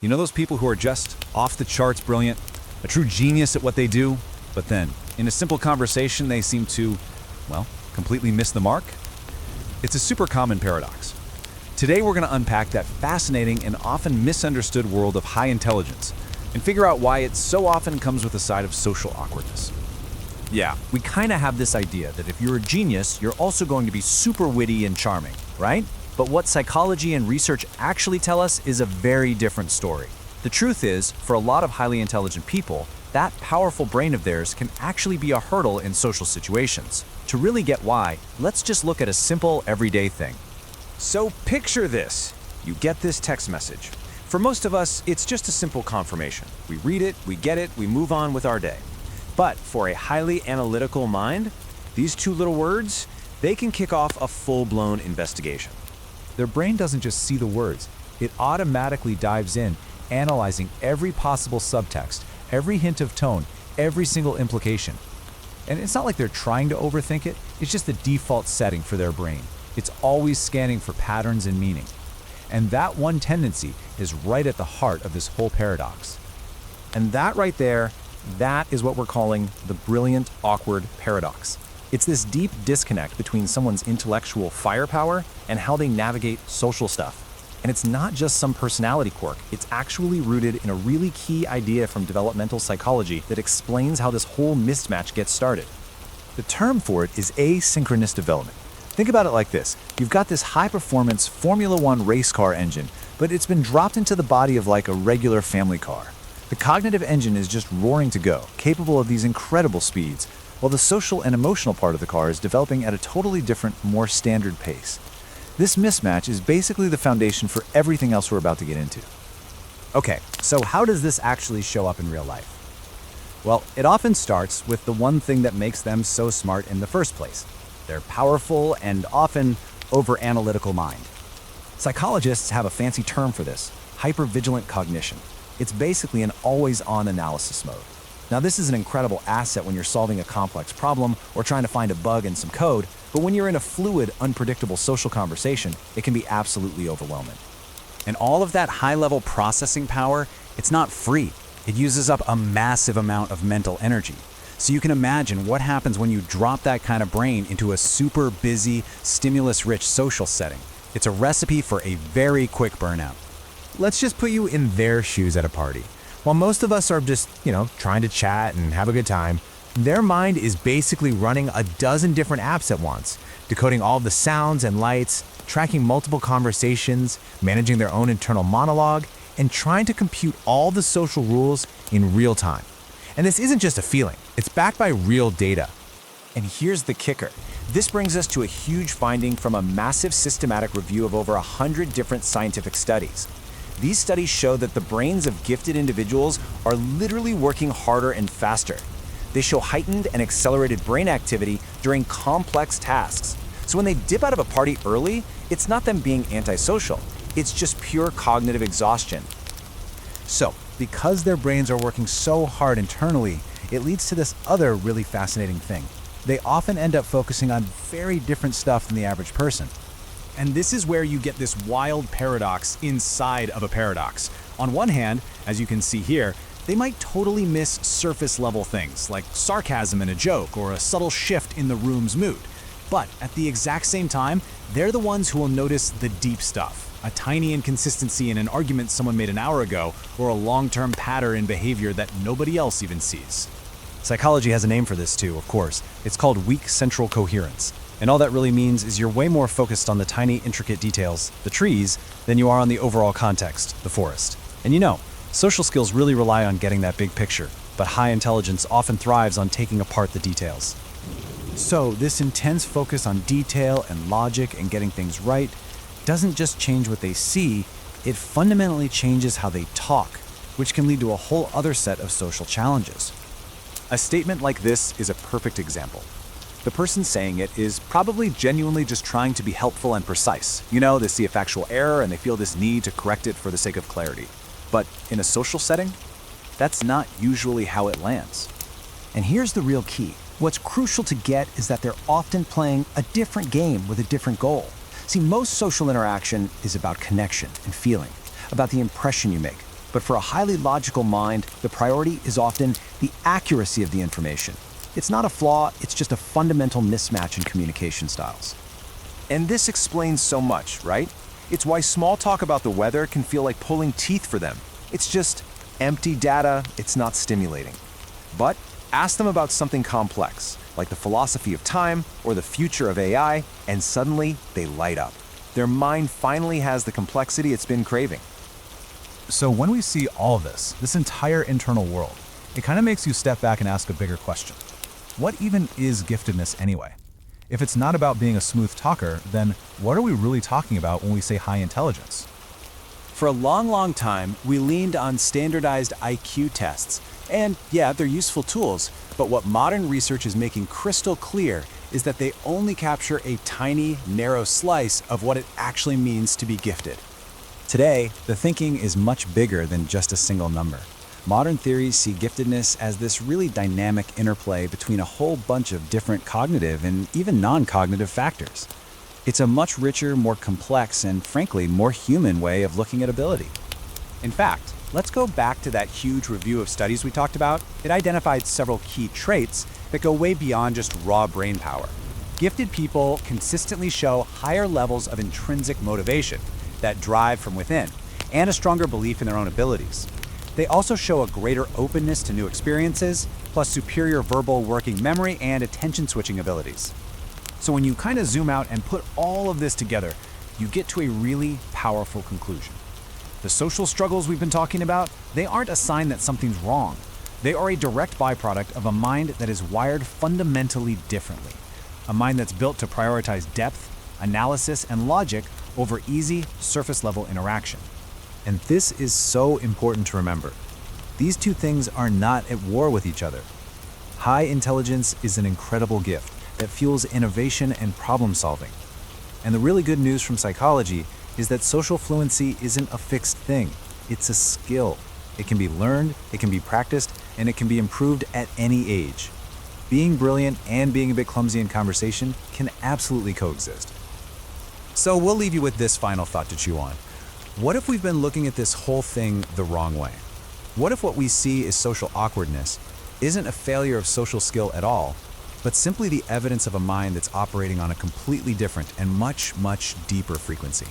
You know those people who are just off the charts brilliant, a true genius at what they do, but then, in a simple conversation, they seem to, well, completely miss the mark? It's a super common paradox. Today we're going to unpack that fascinating and often misunderstood world of high intelligence and figure out why it so often comes with a side of social awkwardness. Yeah, we kind of have this idea that if you're a genius, you're also going to be super witty and charming, right? But what psychology and research actually tell us is a very different story. The truth is, for a lot of highly intelligent people, that powerful brain of theirs can actually be a hurdle in social situations. To really get why, let's just look at a simple, everyday thing. So picture this. You get this text message. For most of us, it's just a simple confirmation. We read it, we get it, we move on with our day. But for a highly analytical mind, these two little words, they can kick off a full-blown investigation. Their brain doesn't just see the words, it automatically dives in, analyzing every possible subtext, every hint of tone, every single implication. And it's not like they're trying to overthink it, it's just the default setting for their brain. It's always scanning for patterns and meaning. And that one tendency is right at the heart of this whole paradox. And that right there, that is what we're calling the brilliant, awkward paradox. It's this deep disconnect between someone's intellectual firepower and how they navigate social stuff. And it's not just some personality quirk, it's actually rooted in a really key idea from developmental psychology that explains how this whole mismatch gets started. The term for it is asynchronous development. Think about it like this. You've got this high-performance Formula One race car engine, but it's been dropped into the body of like a regular family car. The cognitive engine is just roaring to go, capable of these incredible speeds, while the social and emotional part of the car is developing at a totally different, more standard pace. This mismatch is basically the foundation for everything else we're about to get into. Okay, so how does this actually show up in real life? Well, it often starts with the one thing that makes them so smart in the first place: their powerful and often over-analytical mind. Psychologists have a fancy term for this: hypervigilant cognition. It's basically an always-on analysis mode. Now, this is an incredible asset when you're solving a complex problem or trying to find a bug in some code, but when you're in a fluid, unpredictable social conversation, it can be absolutely overwhelming. And all of that high-level processing power, it's not free. It uses up a massive amount of mental energy. So you can imagine what happens when you drop that kind of brain into a super busy, stimulus-rich social setting. It's a recipe for a very quick burnout. Let's just put you in their shoes at a party. While most of us are just, trying to chat and have a good time, their mind is basically running a dozen different apps at once, decoding all of the sounds and lights, tracking multiple conversations, managing their own internal monologue, and trying to compute all the social rules in real time. And this isn't just a feeling, it's backed by real data. And here's the kicker. This brings us to a huge finding from a massive systematic review of over 100 different scientific studies. These studies show that the brains of gifted individuals are literally working harder and faster. They show heightened and accelerated brain activity during complex tasks. So when they dip out of a party early, it's not them being antisocial. It's just pure cognitive exhaustion. So, because their brains are working so hard internally, it leads to this other really fascinating thing. They often end up focusing on very different stuff than the average person. And this is where you get this wild paradox inside of a paradox. On one hand, as you can see here, they might totally miss surface level things like sarcasm in a joke or a subtle shift in the room's mood. But at the exact same time, they're the ones who will notice the deep stuff. A tiny inconsistency in an argument someone made an hour ago, or a long-term pattern in behavior that nobody else even sees. Psychology has a name for this too, of course. It's called Weak Central Coherence. And all that really means is you're way more focused on the tiny, intricate details, the trees, than you are on the overall context, the forest. And social skills really rely on getting that big picture, but high intelligence often thrives on taking apart the details. So this intense focus on detail and logic and getting things right doesn't just change what they see, it fundamentally changes how they talk, which can lead to a whole other set of social challenges. A statement like this is a perfect example. The person saying it is probably genuinely just trying to be helpful and precise. They see a factual error and they feel this need to correct it for the sake of clarity. But in a social setting, that's not usually how it lands. And here's the real key. What's crucial to get is that they're often playing a different game with a different goal. See, most social interaction is about connection and feeling, about the impression you make. But for a highly logical mind, the priority is often the accuracy of the information. It's not a flaw, it's just a fundamental mismatch in communication styles. And this explains so much, right? It's why small talk about the weather can feel like pulling teeth for them. It's just empty data, it's not stimulating. But ask them about something complex, like the philosophy of time or the future of AI, and suddenly they light up. Their mind finally has the complexity it's been craving. So when we see all of this entire internal world, it kind of makes you step back and ask a bigger question. What even is giftedness anyway? If it's not about being a smooth talker, then what are we really talking about when we say high intelligence? For a long time, we leaned on standardized IQ tests. And yeah, they're useful tools, but what modern research is making crystal clear is that they only capture a tiny, narrow slice of what it actually means to be gifted. Today, the thinking is much bigger than just a single number. Modern theories see giftedness as this really dynamic interplay between a whole bunch of different cognitive and even non-cognitive factors. It's a much richer, more complex, and frankly, more human way of looking at ability. In fact, let's go back to that huge review of studies we talked about. It identified several key traits that go way beyond just raw brain power. Gifted people consistently show higher levels of intrinsic motivation, that drive from within, and a stronger belief in their own abilities. They also show a greater openness to new experiences, plus superior verbal working memory and attention switching abilities. So when you kind of zoom out and put all of this together, you get to a really powerful conclusion. The social struggles we've been talking about, they aren't a sign that something's wrong. They are a direct byproduct of a mind that is wired fundamentally differently. A mind that's built to prioritize depth, analysis, and logic over easy, surface-level interaction. And this is so important to remember. These two things are not at war with each other. High intelligence is an incredible gift that fuels innovation and problem solving. And the really good news from psychology is that social fluency isn't a fixed thing. It's a skill. It can be learned, it can be practiced, and it can be improved at any age. Being brilliant and being a bit clumsy in conversation can absolutely coexist. So we'll leave you with this final thought to chew on. What if we've been looking at this whole thing the wrong way? What if what we see as social awkwardness isn't a failure of social skill at all, but simply the evidence of a mind that's operating on a completely different and much deeper frequency?